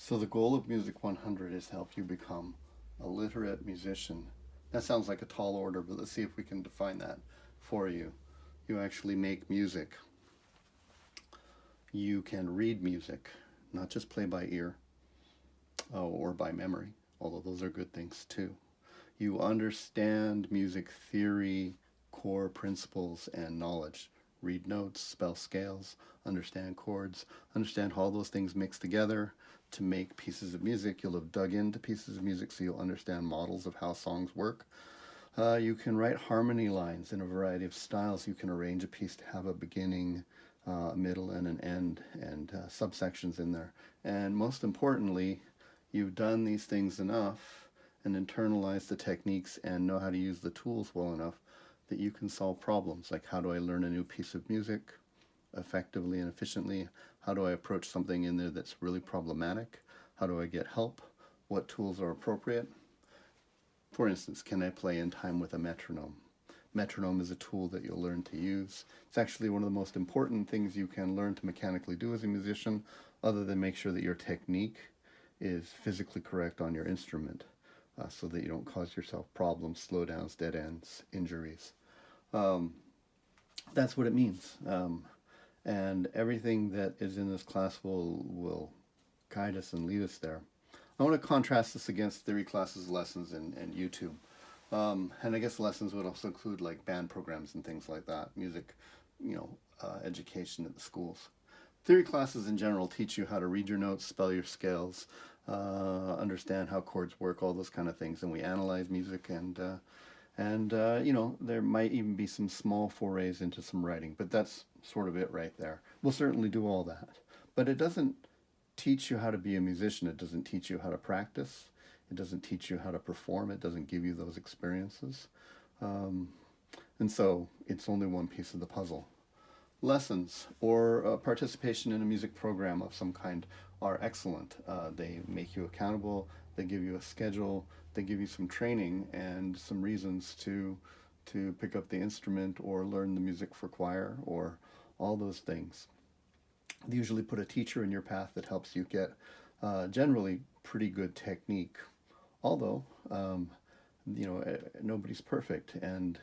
So the goal of Music 100 is to help you become a literate musician. That sounds like a tall order, but let's see if we can define that for you. You actually make music. You can read music, not just play by ear or by memory, although those are good things too. You understand music theory, core principles, and knowledge. Read notes, spell scales, understand chords, understand how all those things mix together to make pieces of music. You'll have dug into pieces of music so you'll understand models of how songs work. You can write harmony lines in a variety of styles. You can arrange a piece to have a beginning, a middle, and an end, and subsections in there. And most importantly, you've done these things enough and internalized the techniques and know how to use the tools well enough that you can solve problems like how do I learn a new piece of music effectively and efficiently? How do I approach something in there that's really problematic? How do I get help? What tools are appropriate? For instance, can I play in time with a metronome? Metronome is a tool that you'll learn to use. It's actually one of the most important things you can learn to mechanically do as a musician, other than make sure that your technique is physically correct on your instrument so that you don't cause yourself problems, slowdowns, dead ends, injuries. Um, that's what it means. And everything that is in this class will guide us and lead us there. I want to contrast this against theory classes, lessons, and YouTube. And I guess lessons would also include like band programs and things like that, music, education at the schools. Theory classes in general teach you how to read your notes, spell your scales, understand how chords work, all those kind of things. And we analyze music and there might even be some small forays into some writing, but that's sort of it right there. We'll certainly do all that. But it doesn't teach you how to be a musician. It doesn't teach you how to practice. It doesn't teach you how to perform. It doesn't give you those experiences. Um, and so it's only one piece of the puzzle. Lessons or participation in a music program of some kind are excellent. They make you accountable. They give you a schedule. They give you some training and some reasons to pick up the instrument or learn the music for choir or all those things. They usually put a teacher in your path that helps you get generally pretty good technique. Although, nobody's perfect. And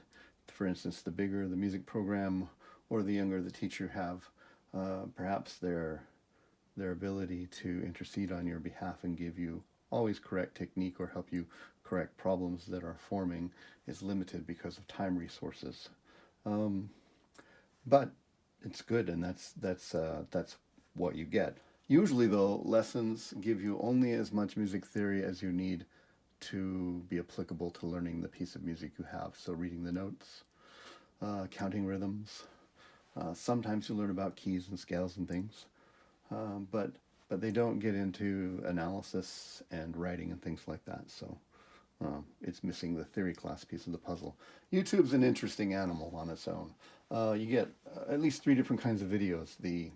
for instance, the bigger the music program or the younger the teacher have, perhaps their ability to intercede on your behalf and give you always correct technique or help you correct problems that are forming is limited because of time resources. Um, but it's good, and that's what you get. Usually, though, lessons give you only as much music theory as you need to be applicable to learning the piece of music you have. So, reading the notes, counting rhythms. Sometimes you learn about keys and scales and things, but they don't get into analysis and writing and things like that. So it's missing the theory class piece of the puzzle. YouTube's an interesting animal on its own. You get at least three different kinds of videos. The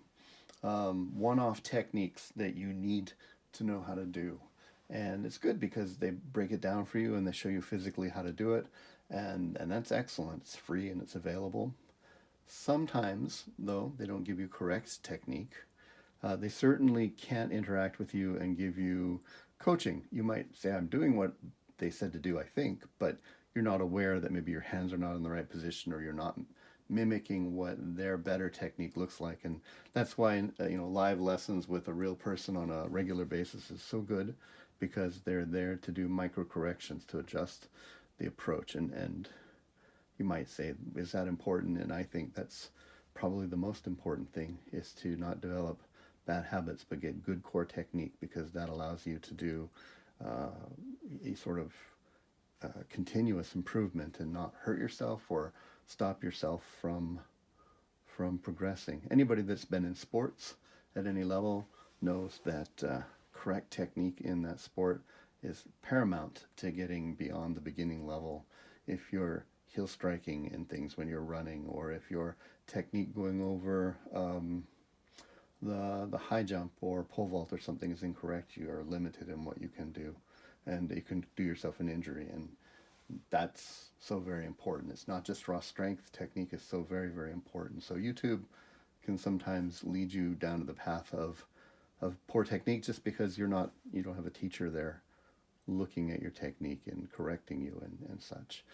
one-off techniques that you need to know how to do. And it's good because they break it down for you and they show you physically how to do it. And that's excellent. It's free and it's available. Sometimes, though, they don't give you correct technique. They certainly can't interact with you and give you coaching. You might say, I'm doing what they said to do, I think, but you're not aware that maybe your hands are not in the right position or you're not mimicking what their better technique looks like. And that's why live lessons with a real person on a regular basis is so good because they're there to do micro corrections to adjust the approach. And you might say, is that important? And I think that's probably the most important thing is to not develop bad habits but get good core technique because that allows you to do uh, a sort of continuous improvement and not hurt yourself or stop yourself from progressing. Anybody that's been in sports at any level knows that correct technique in that sport is paramount to getting beyond the beginning level. If you're heel striking in things when you're running, or if your technique going over the high jump or pole vault or something is incorrect, you are limited in what you can do, and you can do yourself an injury. And that's so very important. It's not just raw strength. Technique is so very, very important. So YouTube can sometimes lead you down to the path of of poor technique just because you don't have a teacher there looking at your technique and correcting you and such.